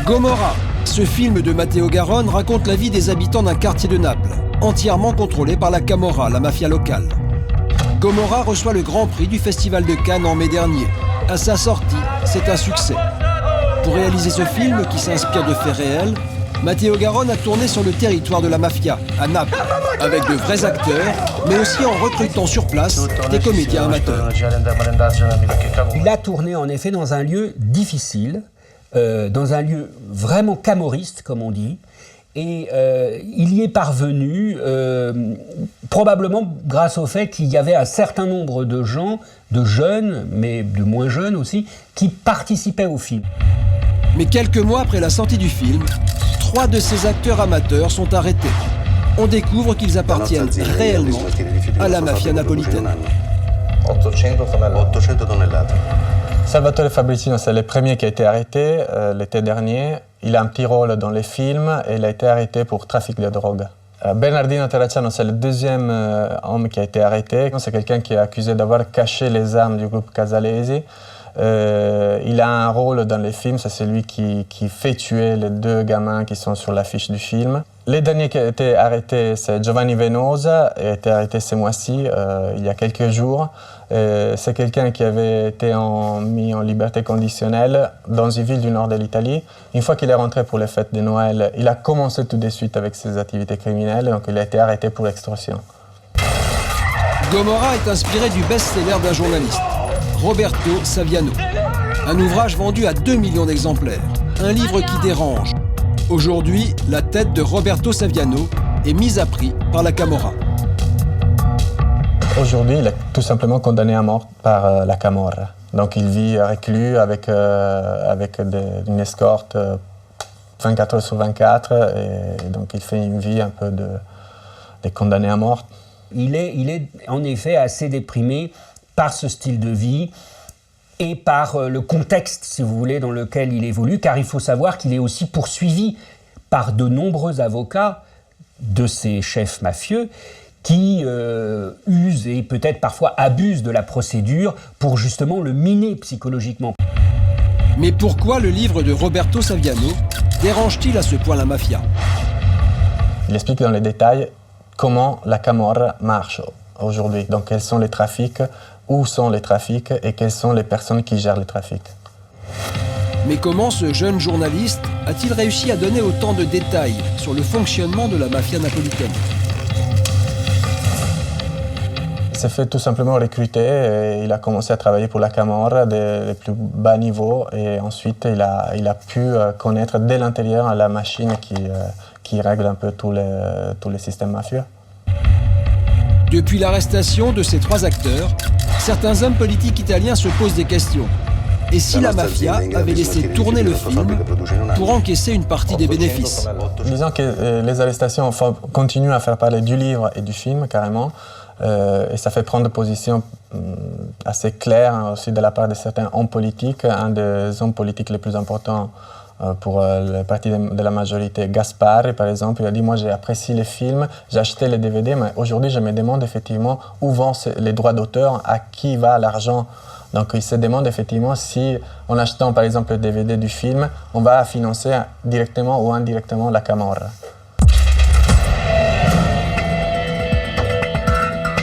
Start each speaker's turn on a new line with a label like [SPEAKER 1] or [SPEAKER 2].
[SPEAKER 1] Gomorra, ce film de Matteo Garrone raconte la vie des habitants d'un quartier de Naples, entièrement contrôlé par la Camorra, la mafia locale. Gomorra reçoit le Grand Prix du Festival de Cannes en mai dernier. À sa sortie, c'est un succès. Pour réaliser ce film, qui s'inspire de faits réels, Matteo Garrone a tourné sur le territoire de la mafia, à Naples, avec de vrais acteurs, mais aussi en recrutant sur place des comédiens amateurs.
[SPEAKER 2] Il a tourné en effet dans un lieu difficile, dans un lieu vraiment camorriste, comme on dit, et il y est parvenu probablement grâce au fait qu'il y avait un certain nombre de gens, de jeunes, mais de moins jeunes aussi, qui participaient au film.
[SPEAKER 1] Mais quelques mois après la sortie du film, 3 de ces acteurs amateurs sont arrêtés. On découvre qu'ils appartiennent réellement à la mafia napolitaine.
[SPEAKER 3] 800 tonnellate.
[SPEAKER 4] Salvatore Fabricino, c'est le premier qui a été arrêté l'été dernier. Il a un petit rôle dans les films et il a été arrêté pour trafic de drogue. Bernardino Terracciano, c'est le deuxième homme qui a été arrêté. C'est quelqu'un qui est accusé d'avoir caché les armes du groupe Casalesi. Il a un rôle dans les films, c'est celui qui fait tuer les 2 gamins qui sont sur l'affiche du film. Les derniers qui ont été arrêtés, c'est Giovanni Venosa, qui a été arrêté ce mois-ci, il y a quelques jours. C'est quelqu'un qui avait été mis en liberté conditionnelle dans une ville du nord de l'Italie. Une fois qu'il est rentré pour les fêtes de Noël, il a commencé tout de suite avec ses activités criminelles, donc il a été arrêté pour extorsion.
[SPEAKER 1] Gomorra est inspiré du best-seller d'un journaliste, Roberto Saviano. Un ouvrage vendu à 2 millions d'exemplaires. Un livre qui dérange. Aujourd'hui, la tête de Roberto Saviano est mise à prix par la Camorra.
[SPEAKER 4] Aujourd'hui, il est tout simplement condamné à mort par la Camorra. Donc il vit reclus avec une escorte 24 heures sur 24 et donc il fait une vie un peu de condamné à mort.
[SPEAKER 2] Il est en effet assez déprimé par ce style de vie et par le contexte, si vous voulez, dans lequel il évolue, car il faut savoir qu'il est aussi poursuivi par de nombreux avocats de ces chefs mafieux qui usent et peut-être parfois abusent de la procédure pour justement le miner psychologiquement.
[SPEAKER 1] Mais pourquoi le livre de Roberto Saviano dérange-t-il à ce point la mafia?
[SPEAKER 4] Il explique dans les détails comment la Camorra marche aujourd'hui. Donc quels sont les trafics, où sont les trafics et quelles sont les personnes qui gèrent les trafics.
[SPEAKER 1] Mais comment ce jeune journaliste a-t-il réussi à donner autant de détails sur le fonctionnement de la mafia napolitaine?
[SPEAKER 4] Il s'est fait tout simplement recruter et il a commencé à travailler pour la Camorra des plus bas niveaux et ensuite il a pu connaître dès l'intérieur la machine qui règle un peu tous les systèmes mafieux.
[SPEAKER 1] Depuis l'arrestation de ces 3 acteurs, certains hommes politiques italiens se posent des questions. Et si la mafia avait laissé tourner le film pour encaisser une partie des bénéfices?
[SPEAKER 4] Disons que les arrestations continuent à faire parler du livre et du film, carrément. Et ça fait prendre position assez claire aussi de la part de certains hommes politiques. Un des hommes politiques les plus importants pour le parti de la majorité, Gasparri par exemple, il a dit « Moi j'ai apprécié les films, j'ai acheté les DVD, mais aujourd'hui je me demande effectivement où vont les droits d'auteur, à qui va l'argent ». Donc il se demande effectivement si en achetant par exemple le DVD du film, on va financer directement ou indirectement la Camorra.